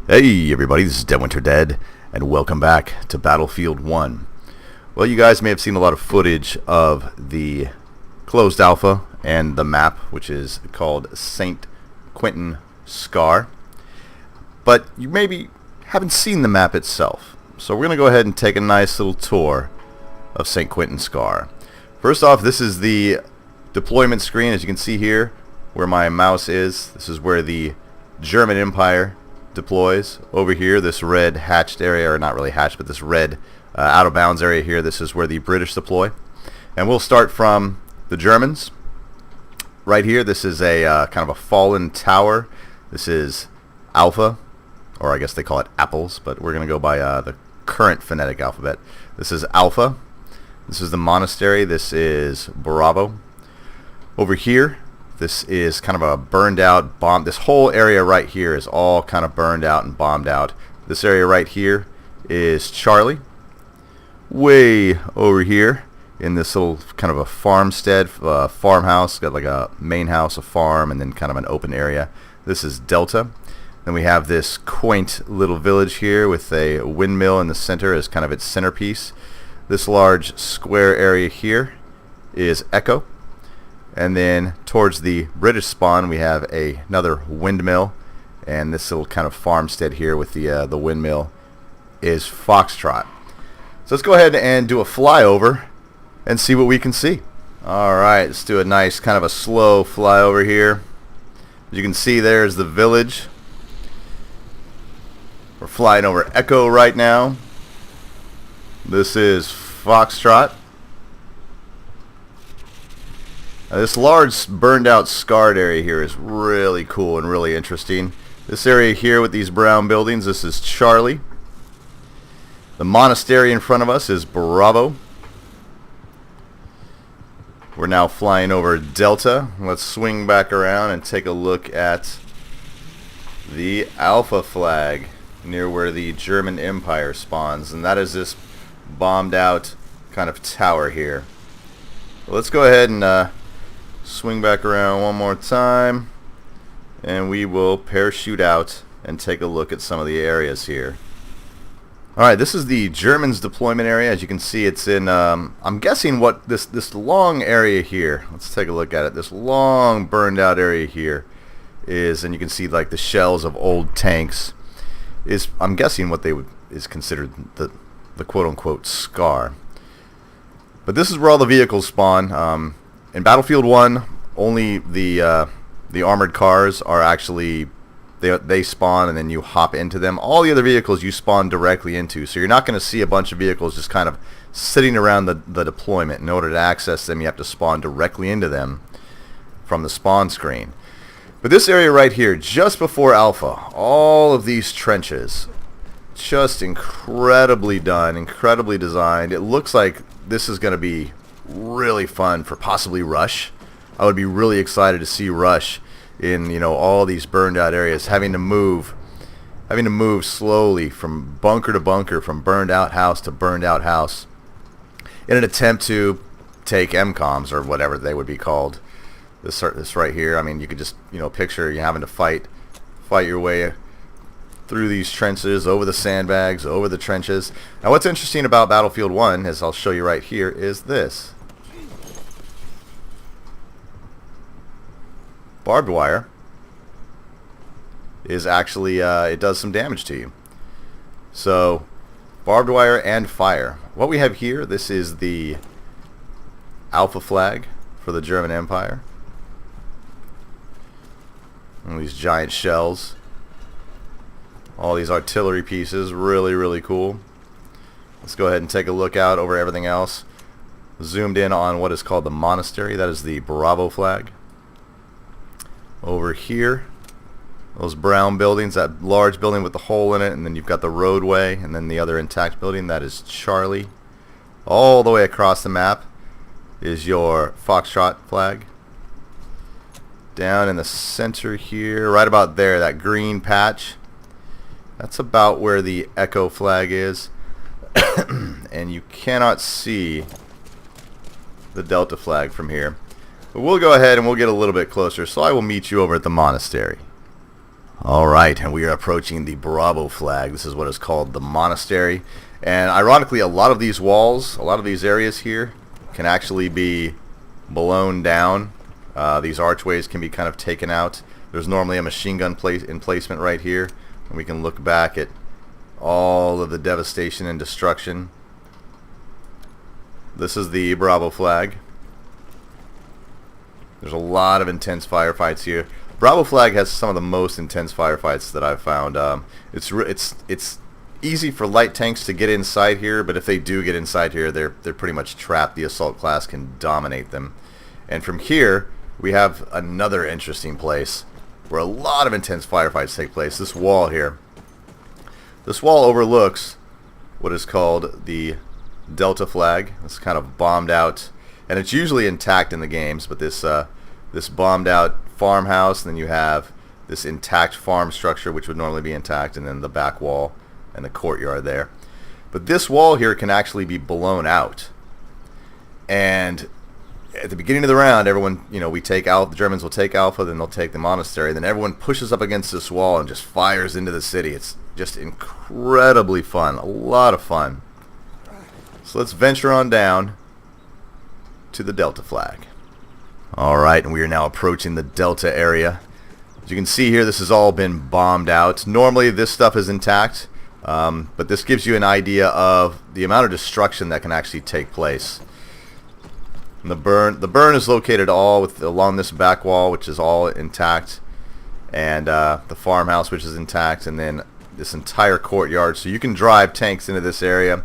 Hey everybody, this is Dead Winter Dead, and welcome back to Battlefield 1. Well, you guys may have seen a lot of footage of the closed alpha and the map, which is called St. Quentin Scar, but you maybe haven't seen the map itself. So we're going to go ahead and take a nice little tour of St. Quentin Scar. First off, this is the deployment screen, as you can see here, where my mouse is. This is where the German Empire deploys. Over here, this red hatched area, or not really hatched, but this red out of bounds area here, this is where the British deploy. And we'll start from the Germans. Right here, this is a kind of a fallen tower. This is Alpha, or I guess they call it Apples, but we're going to go by the current phonetic alphabet. This is Alpha. This is the monastery. This is Bravo. Over here, this is kind of a burned out bomb. This whole area right here is all kind of burned out and bombed out. This area right here is Charlie. Way over here in this little kind of a farmstead, farmhouse, got like a main house, a farm, and then kind of an open area. This is Delta. Then we have this quaint little village here with a windmill in the center as kind of its centerpiece. This large square area here is Echo. And then towards the British spawn, we have another windmill, and this little kind of farmstead here with the windmill is Foxtrot. So let's go ahead and do a flyover and see what we can see. All right, let's do a nice kind of a slow flyover here. As you can see, there's the village. We're flying over Echo right now. This is Foxtrot. This large burned out scarred area here is really cool and really interesting. This area here with these brown buildings, this is Charlie. The monastery in front of us is Bravo. We're now flying over Delta. Let's swing back around and take a look at the Alpha flag near where the German Empire spawns, and that is this bombed out kind of tower here. Let's go ahead and swing back around one more time, and we will parachute out and take a look at some of the areas here. Alright, this is the Germans deployment area. As you can see, it's in I'm guessing what this long area here, let's take a look at it. This long burned out area here is, and you can see like the shells of old tanks, is I'm guessing what they would is considered the quote-unquote Scar. But this is where all the vehicles spawn. In Battlefield 1, only the armored cars are actually, they spawn and then you hop into them. All the other vehicles you spawn directly into, so you're not going to see a bunch of vehicles just kind of sitting around the deployment. In order to access them, you have to spawn directly into them from the spawn screen. But this area right here, just before Alpha, all of these trenches, just incredibly done, incredibly designed. It looks like this is going to be really fun for possibly Rush. I would be really excited to see Rush in, you know, all these burned out areas, having to move slowly from bunker to bunker, from burned out house to burned out house, in an attempt to take MCOMs, or whatever they would be called. This right here, I mean, you could just, you know, picture you having to fight your way through these trenches, over the sandbags, over the trenches. Now what's interesting about Battlefield 1, as I'll show you right here, is this. Barbed wire is actually, it does some damage to you. So, barbed wire and fire. What we have here, this is the Alpha flag for the German Empire. And these giant shells. All these artillery pieces, really, really cool. Let's go ahead and take a look out over everything else. Zoomed in on what is called the monastery. That is the Bravo flag. Over here, those brown buildings, that large building with the hole in it, and then you've got the roadway, and then the other intact building, that is Charlie. All the way across the map is your Foxtrot flag. Down in the center here, right about there, that green patch, that's about where the Echo flag is. And you cannot see the Delta flag from here. But we'll go ahead and we'll get a little bit closer, so I will meet you over at the monastery. Alright, and we are approaching the Bravo flag. This is what is called the monastery. And ironically, a lot of these walls, a lot of these areas here can actually be blown down. These archways can be kind of taken out. There's normally a machine gun placement right here. And we can look back at all of the devastation and destruction. This is the Bravo flag. There's a lot of intense firefights here. Bravo flag has some of the most intense firefights that I've found. It's easy for light tanks to get inside here, but if they do get inside here, they're pretty much trapped. The assault class can dominate them. And from here, we have another interesting place where a lot of intense firefights take place. This wall here. This wall overlooks what is called the Delta flag. It's kind of bombed out, and it's usually intact in the games, but this bombed out farmhouse, and then you have this intact farm structure which would normally be intact, and then the back wall and the courtyard there. But this wall here can actually be blown out, and at the beginning of the round, everyone, we take Alpha, the Germans will take Alpha, then they'll take the monastery, then everyone pushes up against this wall and just fires into the city. It's just incredibly fun, a lot of fun. So let's venture on down to the Delta flag. Alright, and we are now approaching the Delta area. As you can see here, this has all been bombed out. Normally this stuff is intact, but this gives you an idea of the amount of destruction that can actually take place. And the burn is located all along this back wall, which is all intact, and the farmhouse, which is intact, and then this entire courtyard. So you can drive tanks into this area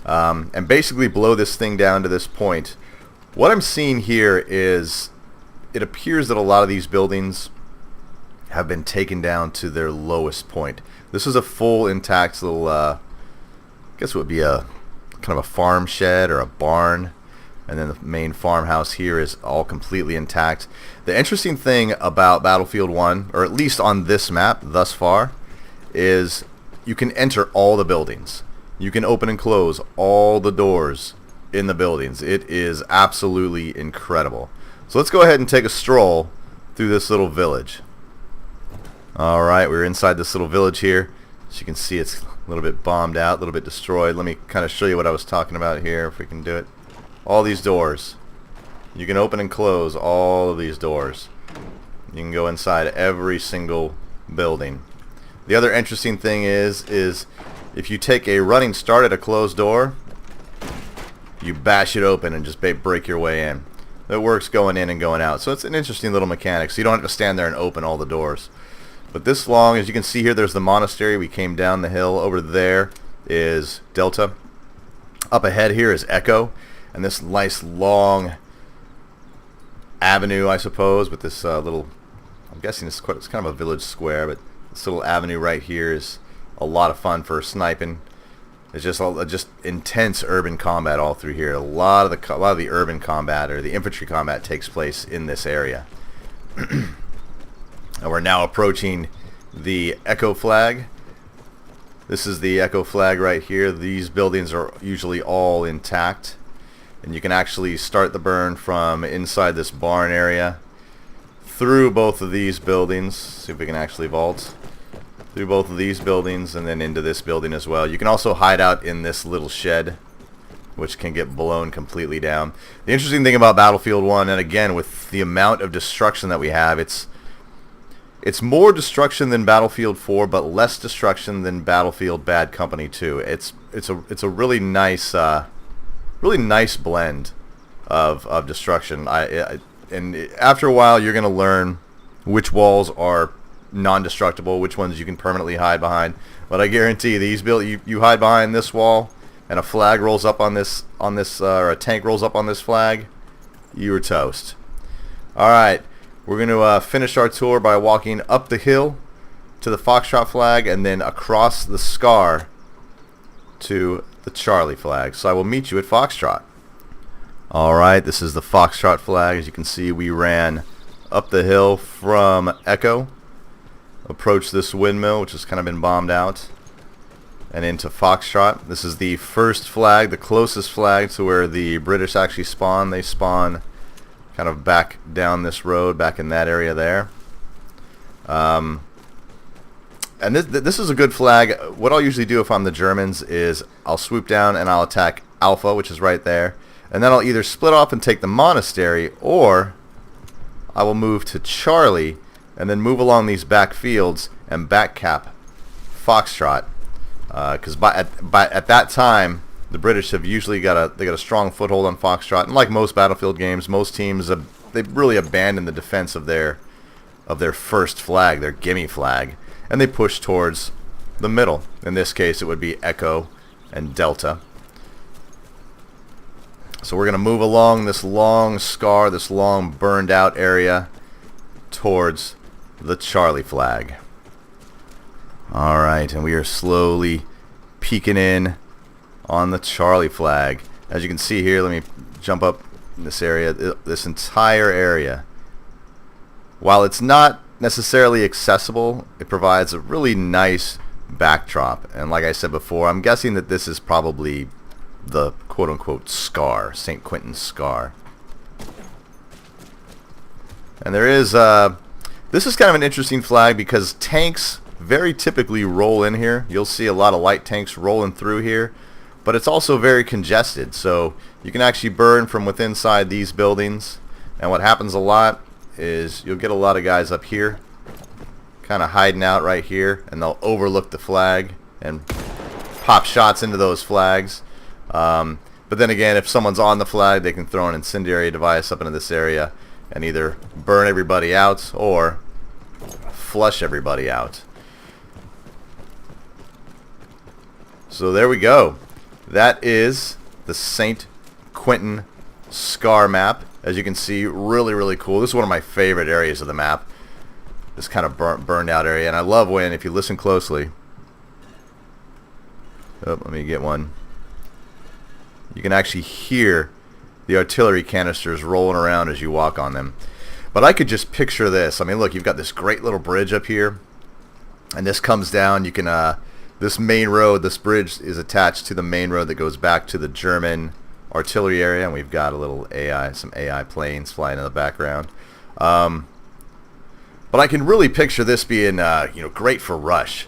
and basically blow this thing down to this point. What I'm seeing here is it appears that a lot of these buildings have been taken down to their lowest point. This is a full intact little, I guess it would be a kind of a farm shed or a barn, and then the main farmhouse here is all completely intact. The interesting thing about Battlefield 1, or at least on this map thus far, is you can enter all the buildings. You can open and close all the doors in the buildings. It is absolutely incredible. So let's go ahead and take a stroll through this little village. Alright, we're inside this little village here. As you can see, it's a little bit bombed out, a little bit destroyed. Let me kind of show you what I was talking about here, if we can do it. All these doors. You can open and close all of these doors. You can go inside every single building. The other interesting thing is if you take a running start at a closed door, you bash it open and just break your way in. It works going in and going out. So it's an interesting little mechanic. So you don't have to stand there and open all the doors. But this long, as you can see here, there's the monastery. We came down the hill. Over there is Delta. Up ahead here is Echo. And this nice long avenue, I suppose, with this little, I'm guessing it's kind of a village square, but this little avenue right here is a lot of fun for sniping. It's just intense urban combat all through here. A lot of the urban combat, or the infantry combat, takes place in this area. And we're now approaching the Echo flag. This is the Echo flag right here. These buildings are usually all intact, and you can actually start the burn from inside this barn area through both of these buildings. See if we can actually vault through both of these buildings and then into this building as well. You can also hide out in this little shed, which can get blown completely down. The interesting thing about Battlefield 1, and again with the amount of destruction that we have, it's more destruction than Battlefield 4, but less destruction than Battlefield Bad Company 2. It's a really nice blend of destruction. And after a while, you're going to learn which walls are non-destructible, which ones you can permanently hide behind. But I guarantee these you hide behind this wall, and a flag rolls up on this, or a tank rolls up on this flag, you are toast. All right, we're going to finish our tour by walking up the hill to the Foxtrot flag, and then across the scar to the Charlie flag. So I will meet you at Foxtrot. All right, this is the Foxtrot flag. As you can see, we ran up the hill from Echo, approached this windmill, which has kind of been bombed out, and into Foxtrot. This is the first flag, the closest flag to where the British actually spawn. They spawn kind of back down this road, back in that area there. And this is a good flag. What I'll usually do if I'm the Germans is I'll swoop down and I'll attack Alpha, which is right there. And then I'll either split off and take the monastery, or I will move to Charlie and then move along these back fields and backcap Foxtrot. Because at that time, the British have usually got a strong foothold on Foxtrot. And like most Battlefield games, most teams they really abandon the defense of their first flag, their gimme flag, and they push towards the middle. In this case, it would be Echo and Delta. So we're going to move along this long scar, this long burned out area towards the Charlie flag. Alright, and we are slowly peeking in on the Charlie flag. As you can see here, let me jump up in this area, this entire area. While it's not necessarily accessible, it provides a really nice backdrop. And like I said before, I'm guessing that this is probably the quote-unquote scar, St. Quentin's scar. And there is this is kind of an interesting flag because tanks very typically roll in here. You'll see a lot of light tanks rolling through here, but it's also very congested, so you can actually burn from within inside these buildings. And what happens a lot is you'll get a lot of guys up here kind of hiding out right here, and they'll overlook the flag and pop shots into those flags. But then again, if someone's on the flag, they can throw an incendiary device up into this area and either burn everybody out or flush everybody out. So there we go. That is the St. Quentin scar map. As you can see, really, really cool. This is one of my favorite areas of the map. This kind of burned out area. And I love when, if you listen closely, oh, let me get one. You can actually hear the artillery canisters rolling around as you walk on them. But I could just picture this. I mean, look, you've got this great little bridge up here, and this comes down. You can this main road, this bridge is attached to the main road that goes back to the German artillery area, and we've got a little AI, some AI planes flying in the background. But I can really picture this being great for rush.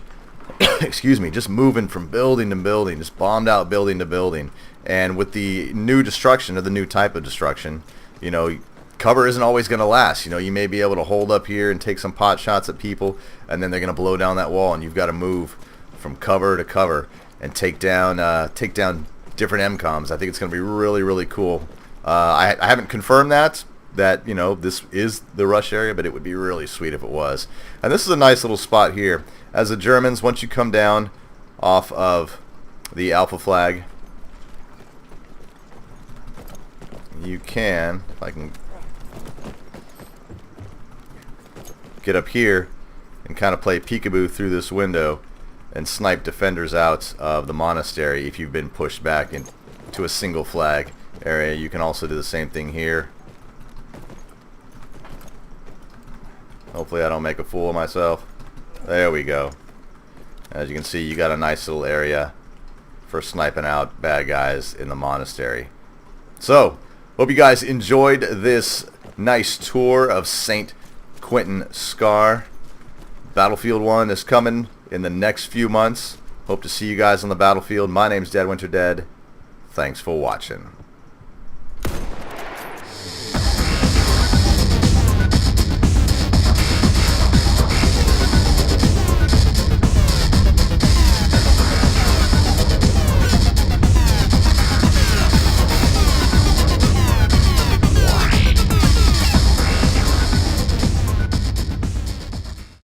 Excuse me, just moving from building to building, just bombed out building to building. And with the new destruction, or the new type of destruction, cover isn't always going to last. You may be able to hold up here and take some pot shots at people, and then they're going to blow down that wall, and you've got to move from cover to cover and take down different MCOMs. I think it's going to be really, really cool. I haven't confirmed that this is the rush area, but it would be really sweet if it was. And this is a nice little spot here. As the Germans, once you come down off of the Alpha flag, you can, if I can get up here and kind of play peekaboo through this window and snipe defenders out of the monastery if you've been pushed back into a single flag area. You can also do the same thing here. Hopefully I don't make a fool of myself. There we go. As you can see, you got a nice little area for sniping out bad guys in the monastery. So, hope you guys enjoyed this nice tour of St. Quentin Scar. Battlefield 1 is coming in the next few months. Hope to see you guys on the battlefield. My name's Dead Winter Dead. Thanks for watching.